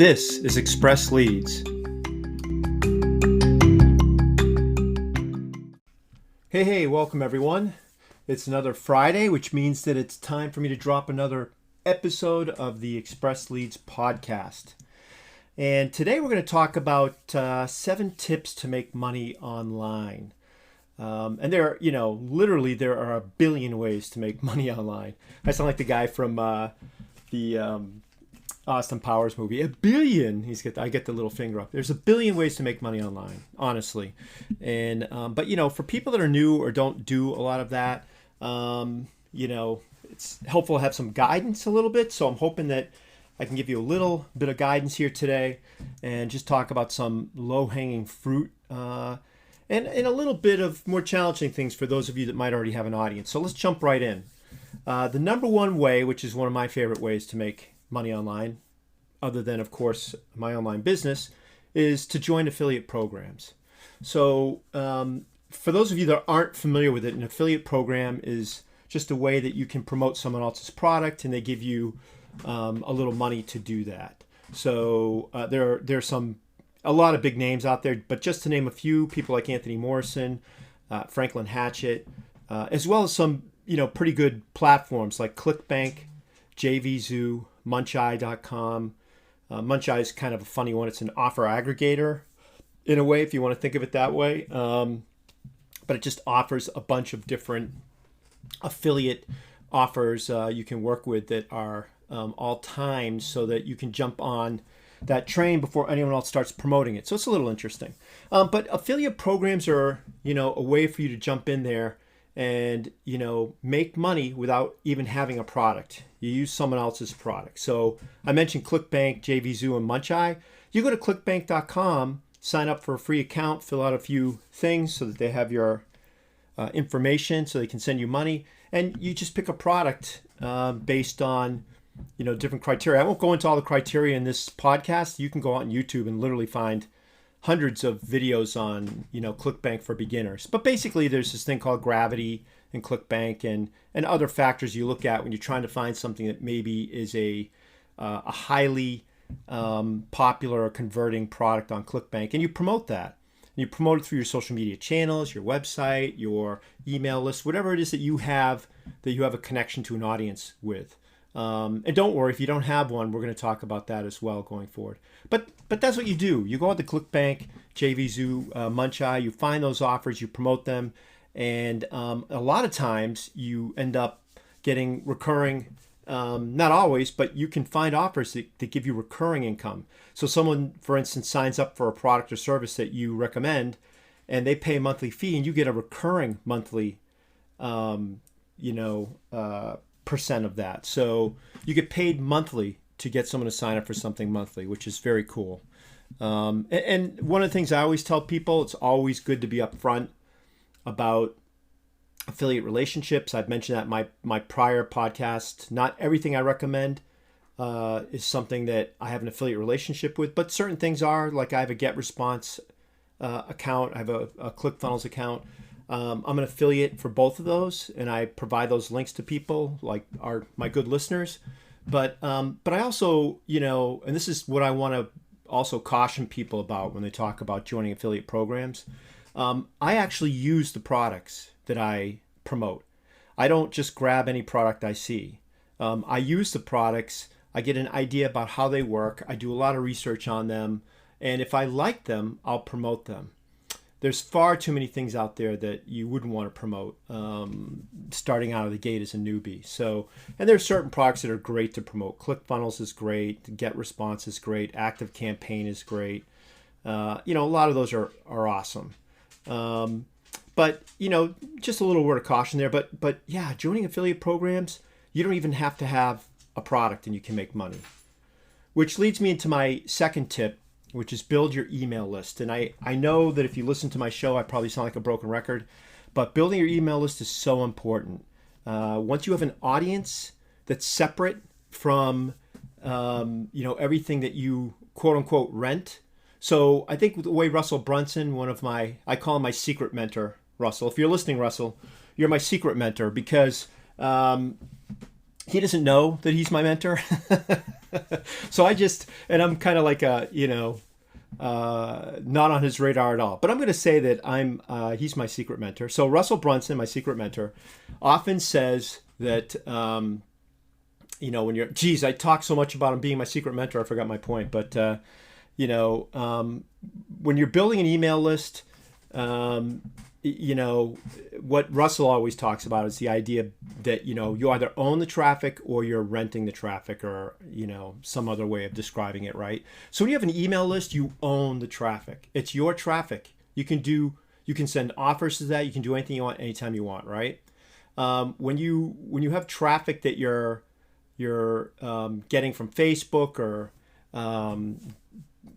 This is Express Leads. Hey, welcome everyone. It's another Friday, which means that it's time for me to drop another episode of the Express Leads podcast. And today we're going to talk about 7 tips to make money online. And there are a billion ways to make money online. I sound like the guy from the Austin Powers movie. A billion. I get the little finger up. There's a billion ways to make money online, honestly. And but for people that are new or don't do a lot of that, it's helpful to have some guidance a little bit. So I'm hoping that I can give you a little bit of guidance here today and just talk about some low-hanging fruit and a little bit of more challenging things for those of you that might already have an audience. So let's jump right in. The number one way, which is one of my favorite ways to make money online, other than, of course, my online business, is to join affiliate programs. So for those of you that aren't familiar with it, an affiliate program is just a way that you can promote someone else's product and they give you a little money to do that. So there's a lot of big names out there, but just to name a few, people like Anthony Morrison, Franklin Hatchett, as well as some pretty good platforms like ClickBank, JVZoo, Muncheye.com. Muncheye is kind of a funny one. It's an offer aggregator in a way, if you want to think of it that way. But it just offers a bunch of different affiliate offers you can work with that are all timed so that you can jump on that train before anyone else starts promoting it. So it's a little interesting. But affiliate programs are, a way for you to jump in there and make money without even having a product. You use someone else's product. So I mentioned ClickBank, JVZoo, and Muncheye. You go to clickbank.com, sign up for a free account, fill out a few things so that they have your information so they can send you money, and you just pick a product based on different criteria. I won't go into all the criteria in this podcast. You can go out on YouTube and literally find hundreds of videos on, ClickBank for beginners. But basically, there's this thing called gravity in ClickBank and other factors you look at when you're trying to find something that maybe is a highly popular or converting product on ClickBank, and you promote that. And you promote it through your social media channels, your website, your email list, whatever it is that you have a connection to an audience with. And don't worry, if you don't have one, we're going to talk about that as well going forward. But that's what you do. You go out to ClickBank, JVZoo, Muncheye, you find those offers, you promote them, and a lot of times you end up getting recurring, not always, but you can find offers that give you recurring income. So someone, for instance, signs up for a product or service that you recommend, and they pay a monthly fee, and you get a recurring monthly percent of that. So you get paid monthly to get someone to sign up for something monthly, which is very cool. And one of the things I always tell people, it's always good to be upfront about affiliate relationships. I've mentioned that in my prior podcast. Not everything I recommend is something that I have an affiliate relationship with, but certain things are. Like I have a GetResponse account, I have a ClickFunnels account. I'm an affiliate for both of those, and I provide those links to people like my good listeners. But I also, and this is what I want to also caution people about when they talk about joining affiliate programs. I actually use the products that I promote. I don't just grab any product I see. I use the products. I get an idea about how they work. I do a lot of research on them. And if I like them, I'll promote them. There's far too many things out there that you wouldn't want to promote starting out of the gate as a newbie. So, and there's certain products that are great to promote. ClickFunnels is great. GetResponse is great. ActiveCampaign is great. A lot of those are awesome. But just a little word of caution there. But yeah, joining affiliate programs, you don't even have to have a product and you can make money. Which leads me into my second tip, which is build your email list. And I know that if you listen to my show, I probably sound like a broken record, but building your email list is so important. Once you have an audience that's separate from, everything that you quote unquote rent. So I think the way Russell Brunson, I call him my secret mentor, Russell. If you're listening, Russell, you're my secret mentor because he doesn't know that he's my mentor. So and I'm kind of like not on his radar at all. But I'm going to say that he's my secret mentor. So Russell Brunson, my secret mentor, often says that, I talk so much about him being my secret mentor, I forgot my point. But, when you're building an email list, what Russell always talks about is the idea that, you either own the traffic or you're renting the traffic, or, some other way of describing it, right? So when you have an email list, you own the traffic. It's your traffic. You can send offers to that. You can do anything you want, anytime you want, right? When you have traffic that you're getting from Facebook or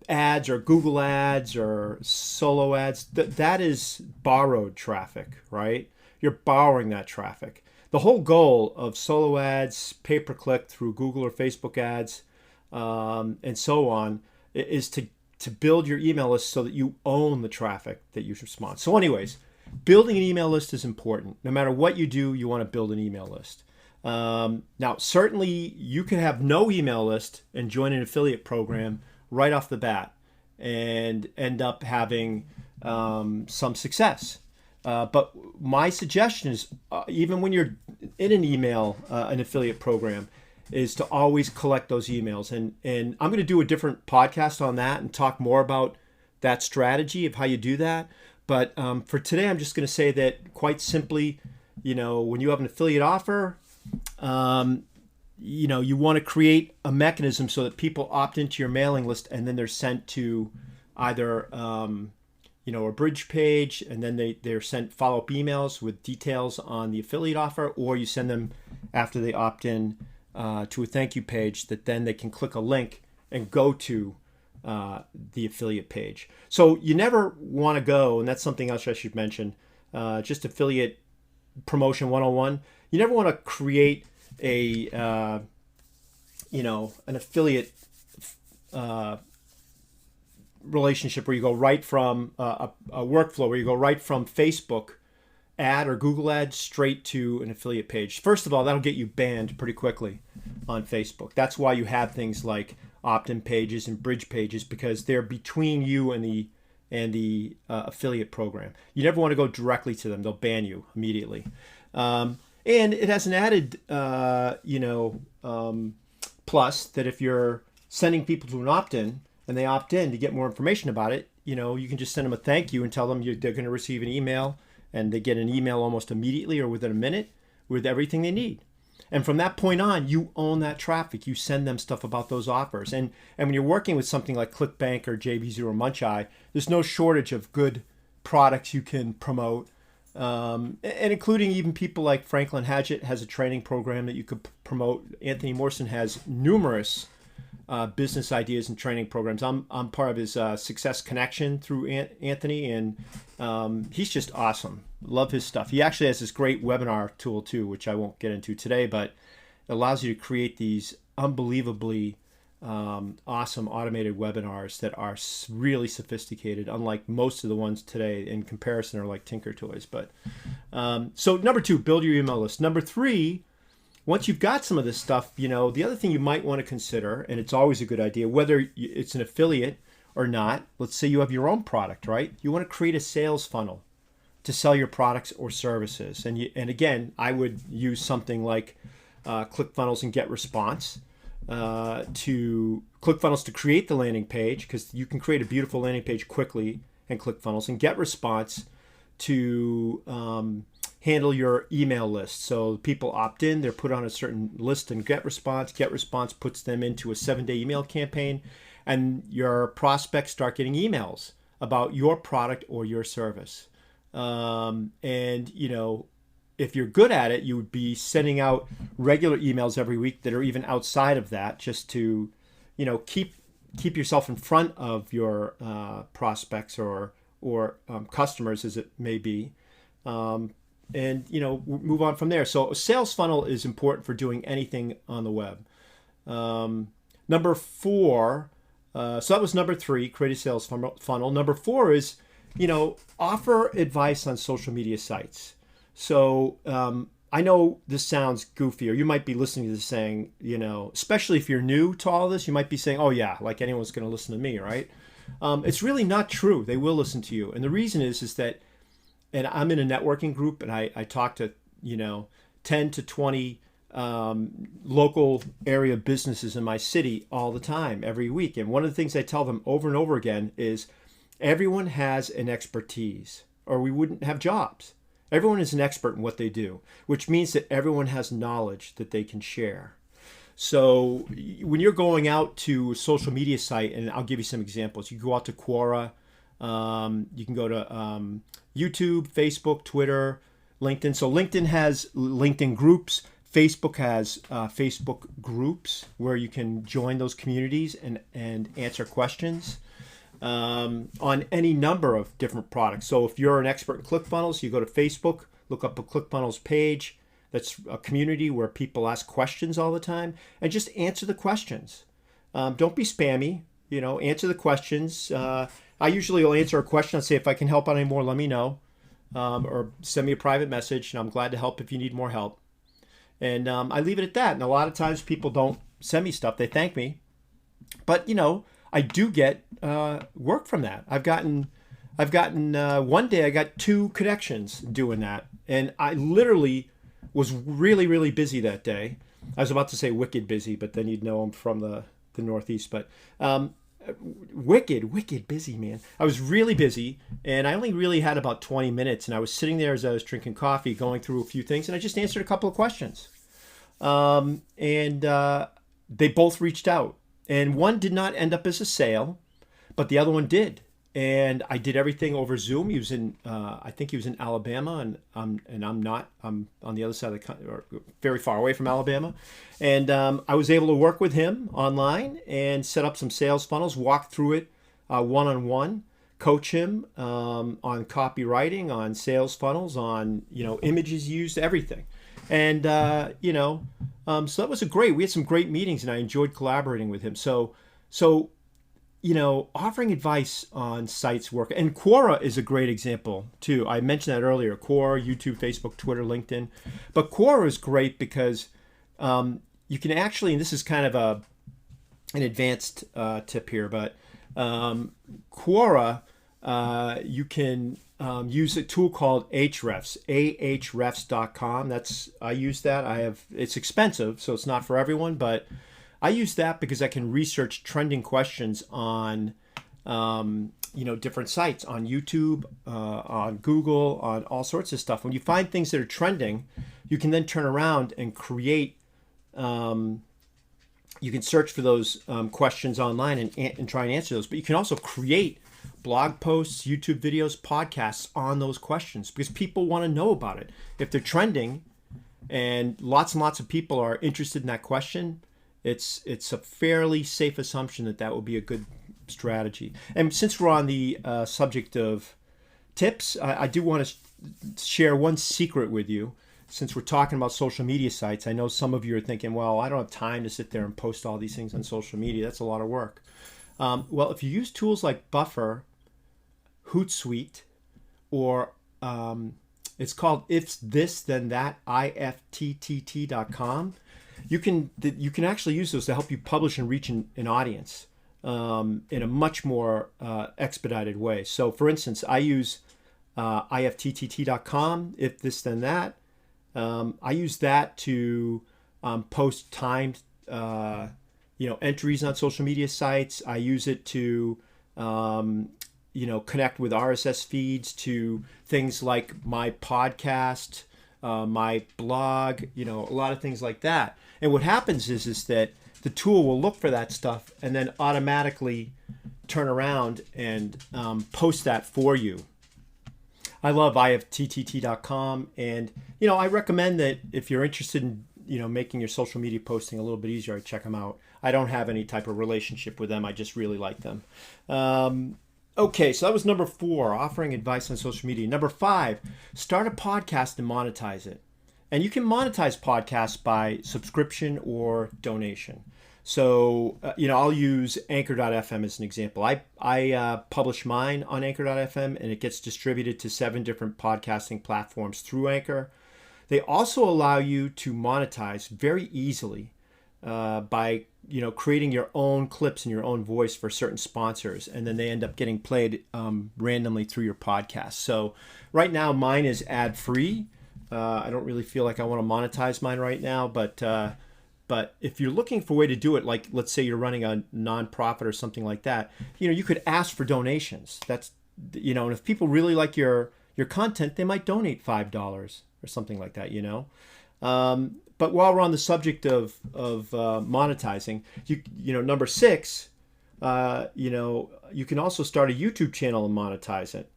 ads or Google ads or solo ads, that is borrowed traffic, right? You're borrowing that traffic. The whole goal of solo ads, pay-per-click through Google or Facebook ads, and so on, is to build your email list so that you own the traffic that you respond. So anyways, building an email list is important. No matter what you do, you want to build an email list. Now, certainly you can have no email list and join an affiliate program right off the bat and end up having some success. But my suggestion is, even when you're in an affiliate program, is to always collect those emails. And I'm going to do a different podcast on that and talk more about that strategy of how you do that. But for today, I'm just going to say that quite simply, when you have an affiliate offer, you want to create a mechanism so that people opt into your mailing list, and then they're sent to either a bridge page, and then they're sent follow-up emails with details on the affiliate offer, or you send them after they opt in to a thank you page that then they can click a link and go to the affiliate page. So you never want to go, and that's something else I should mention, just affiliate promotion 101. You never want to create an affiliate relationship where you go right from a workflow where you go right from Facebook ad or Google ad straight to an affiliate page. First of all, that'll get you banned pretty quickly on Facebook. That's why you have things like opt-in pages and bridge pages, because they're between you and the affiliate program. You never want to go directly to them. They'll ban you immediately. And it has an added, plus that if you're sending people to an opt-in and they opt in to get more information about it, you can just send them a thank you and tell them they're going to receive an email, and they get an email almost immediately or within a minute with everything they need. And from that point on, you own that traffic. You send them stuff about those offers. And when you're working with something like ClickBank or JB0 or Muncheye, there's no shortage of good products you can promote. And including even people like Franklin Hadgett has a training program that you could promote. Anthony Morrison has numerous business ideas and training programs. I'm part of his Success Connection through Anthony, and he's just awesome. Love his stuff. He actually has this great webinar tool too, which I won't get into today, but it allows you to create these unbelievably awesome automated webinars that are really sophisticated, unlike most of the ones today in comparison are like Tinker Toys. But so number 2, build your email list. Number 3, once you've got some of this stuff, the other thing you might want to consider, and it's always a good idea, whether it's an affiliate or not, let's say you have your own product, right? You want to create a sales funnel to sell your products or services. And again, I would use something like ClickFunnels and GetResponse. To ClickFunnels to create the landing page, because you can create a beautiful landing page quickly in ClickFunnels, and GetResponse to handle your email list. So people opt in, they're put on a certain list in GetResponse. GetResponse puts them into a 7-day email campaign, and your prospects start getting emails about your product or your service. If you're good at it, you would be sending out regular emails every week that are even outside of that, just to, keep yourself in front of your prospects or customers, as it may be, and move on from there. So a sales funnel is important for doing anything on the web. Number 4, so that was number 3, create a sales funnel. Number 4 is, offer advice on social media sites. So I know this sounds goofy, or you might be listening to this saying, especially if you're new to all this, you might be saying, oh yeah, like anyone's going to listen to me, right? It's really not true. They will listen to you. And the reason is that, and I'm in a networking group, and I talk to, 10 to 20 local area businesses in my city all the time, every week. And one of the things I tell them over and over again is everyone has an expertise, or we wouldn't have jobs. Everyone is an expert in what they do, which means that everyone has knowledge that they can share. So when you're going out to a social media site, and I'll give you some examples, you go out to Quora, you can go to YouTube, Facebook, Twitter, LinkedIn. So LinkedIn has LinkedIn groups. Facebook has Facebook groups where you can join those communities and answer questions on any number of different products. So if you're an expert in ClickFunnels, you go to Facebook, look up a ClickFunnels page. That's a community where people ask questions all the time, and just answer the questions. Don't be spammy, answer the questions. I usually will answer a question and say, if I can help out any more, let me know. Or send me a private message, and I'm glad to help if you need more help. And I leave it at that. And a lot of times people don't send me stuff. They thank me. But, I do get work from that. I've gotten one day I got 2 connections doing that. And I literally was really, really busy that day. I was about to say wicked busy, but then you'd know I'm from the Northeast. But wicked busy, man. I was really busy, and I only really had about 20 minutes. And I was sitting there as I was drinking coffee, going through a few things, and I just answered a couple of questions. And they both reached out. And one did not end up as a sale, but the other one did. And I did everything over Zoom. He was I think he was in Alabama, and I'm not. I'm on the other side of the country, or very far away from Alabama. And I was able to work with him online and set up some sales funnels, walk through it one-on-one, coach him on copywriting, on sales funnels, on images used, everything. And so that was we had some great meetings, and I enjoyed collaborating with him. So offering advice on sites work. And Quora is a great example too. I mentioned that earlier. Quora, YouTube, Facebook, Twitter, LinkedIn. But Quora is great because you can actually, and this is kind of an advanced tip here, but Quora, you can use a tool called Ahrefs, ahrefs.com. I use that. It's expensive, so it's not for everyone, but I use that because I can research trending questions on, different sites, on YouTube, on Google, on all sorts of stuff. When you find things that are trending, you can then turn around and create. You can search for those questions online and try and answer those. But you can also create blog posts, YouTube videos, podcasts on those questions because people want to know about it. If they're trending, and lots of people are interested in that question, it's a fairly safe assumption that will be a good strategy. And since we're on the subject of tips, I do want to share one secret with you. Since we're talking about social media sites, I know some of you are thinking, well, I don't have time to sit there and post all these things on social media. That's a lot of work. Well, if you use tools like Buffer, Hootsuite, or it's called If This Then That, IFTTT.com, you can actually use those to help you publish and reach an audience in a much more expedited way. So, for instance, I use IFTTT.com, If This Then That. I use that to post timed, entries on social media sites. I use it to, connect with RSS feeds to things like my podcast, my blog, a lot of things like that. And what happens is that the tool will look for that stuff and then automatically turn around and post that for you. I love IFTTT.com, and I recommend that if you're interested in making your social media posting a little bit easier, check them out. I don't have any type of relationship with them. I just really like them. Okay, so that was number 4, offering advice on social media. Number 5, start a podcast and monetize it. And you can monetize podcasts by subscription or donation. So, I'll use Anchor.fm as an example. I publish mine on Anchor.fm, and it gets distributed to 7 different podcasting platforms through Anchor. They also allow you to monetize very easily by creating your own clips in your own voice for certain sponsors, and then they end up getting played randomly through your podcast. So right now mine is ad free. I don't really feel like I want to monetize mine right now, but if you're looking for a way to do it, like let's say you're running a nonprofit or something like that, you could ask for donations. That's and if people really like your content, they might donate $5 or something like that. But while we're on the subject of monetizing, number 6, you can also start a YouTube channel and monetize it.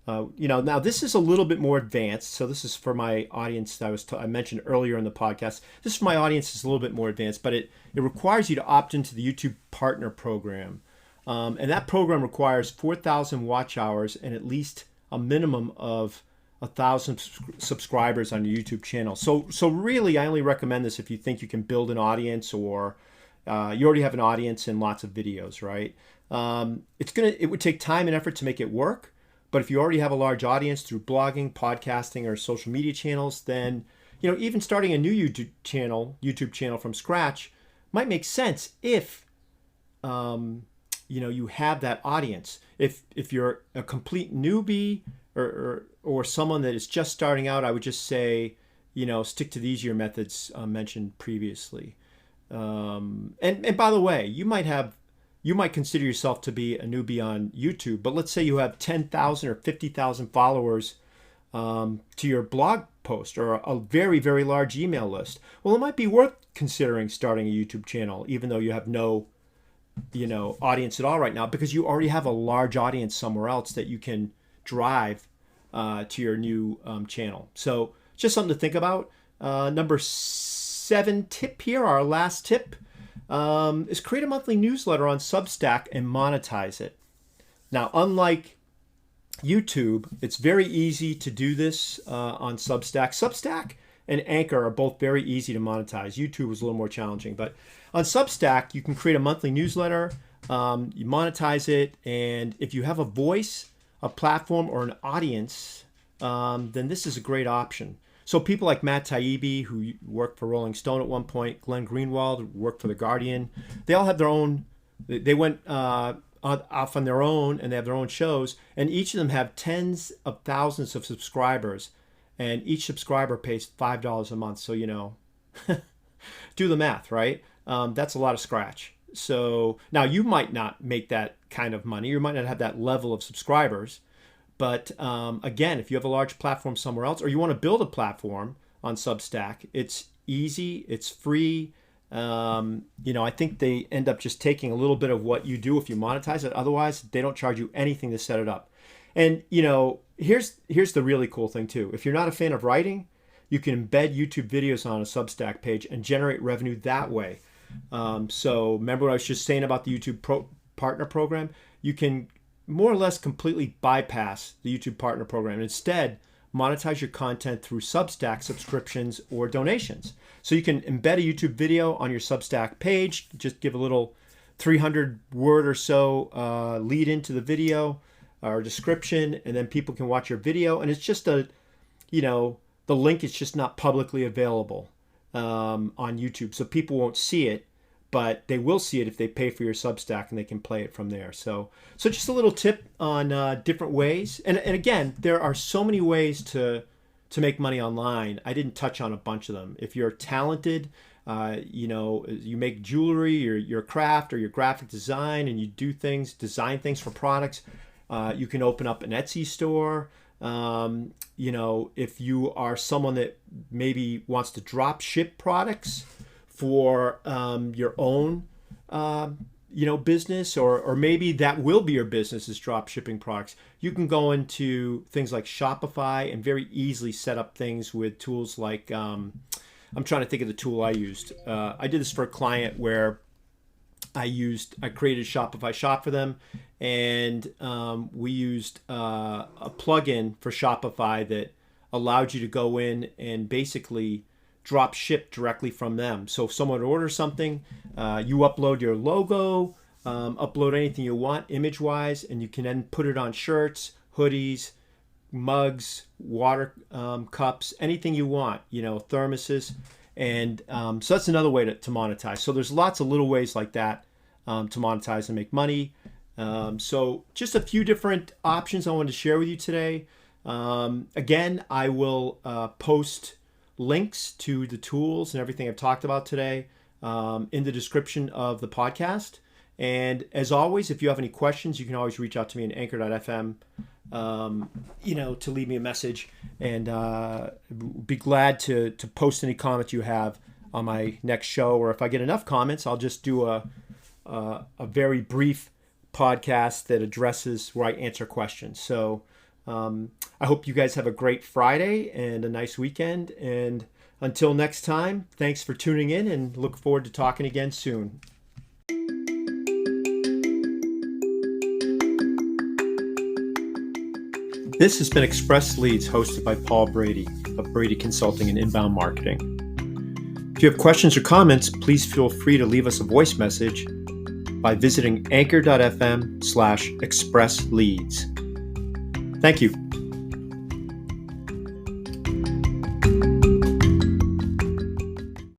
Now this is a little bit more advanced. So this is for my audience that I mentioned earlier in the podcast. This for my audience is a little bit more advanced, but it requires you to opt into the YouTube Partner Program. And that program requires 4,000 watch hours and at least a minimum of 1,000 subscribers on your YouTube channel. So really, I only recommend this if you think you can build an audience, or you already have an audience and lots of videos, right? It would take time and effort to make it work. But if you already have a large audience through blogging, podcasting, or social media channels, then even starting a new YouTube channel from scratch might make sense if you have that audience. If you're a complete newbie or someone that is just starting out, I would just say stick to the easier methods mentioned previously. And by the way, you might consider yourself to be a newbie on YouTube, but let's say you have 10,000 or 50,000 followers to your blog post, or a very, very large email list. Well, it might be worth considering starting a YouTube channel, even though you have no audience at all right now, because you already have a large audience somewhere else that you can drive to your new channel. So just something to think about. Number 7 tip here, our last tip, is create a monthly newsletter on Substack and monetize it. Now, unlike YouTube, it's very easy to do this on Substack. Substack and Anchor are both very easy to monetize. YouTube is a little more challenging, but on Substack, you can create a monthly newsletter, you monetize it, and if you have a voice, a platform, or an audience, then this is a great option. So people like Matt Taibbi, who worked for Rolling Stone at one point, Glenn Greenwald, who worked for The Guardian, they all have their own, they went off on their own, and they have their own shows, and each of them have tens of thousands of subscribers, and each subscriber pays $5 a month. So, do the math, right? That's a lot of scratch. So now you might not make that kind of money. You might not have that level of subscribers. But again, if you have a large platform somewhere else, or you want to build a platform on Substack, it's easy, it's free. I think they end up just taking a little bit of what you do if you monetize it. Otherwise, they don't charge you anything to set it up. And, here's the really cool thing too. If you're not a fan of writing, you can embed YouTube videos on a Substack page and generate revenue that way. So remember what I was just saying about the YouTube Partner Program? You can more or less completely bypass the YouTube Partner Program and instead monetize your content through Substack subscriptions or donations. So you can embed a YouTube video on your Substack page, just give a little 300 word or so lead into the video or description, and then people can watch your video. And it's just the link is just not publicly available on YouTube. So people won't see it, but they will see it if they pay for your Substack, and they can play it from there. So just a little tip on different ways. And again, there are so many ways to make money online. I didn't touch on a bunch of them. If you're talented, you make jewelry, your craft or your graphic design, and you design things for products, you can open up an Etsy store. If you are someone that maybe wants to drop ship products for your own business, or maybe that will be your business, is drop shipping products, you can go into things like Shopify and very easily set up things with tools like I'm trying to think of the tool I used. I did this for a client where I created a Shopify shop for them, and we used a plugin for Shopify that allowed you to go in and basically drop ship directly from them. So if someone orders something, you upload your logo, upload anything you want image-wise, and you can then put it on shirts, hoodies, mugs, water cups, anything you want, thermoses. And so that's another way to monetize. So there's lots of little ways like that to monetize and make money. So just a few different options I wanted to share with you today. Again, I will post links to the tools and everything I've talked about today in the description of the podcast. And as always, if you have any questions, you can always reach out to me at anchor.fm, to leave me a message, and be glad to post any comments you have on my next show. Or if I get enough comments, I'll just do a very brief podcast that addresses where I answer questions. So I hope you guys have a great Friday and a nice weekend. And until next time, thanks for tuning in, and look forward to talking again soon. This has been Express Leads, hosted by Paul Brady of Brady Consulting and Inbound Marketing. If you have questions or comments, please feel free to leave us a voice message by visiting anchor.fm/expressleads. Thank you.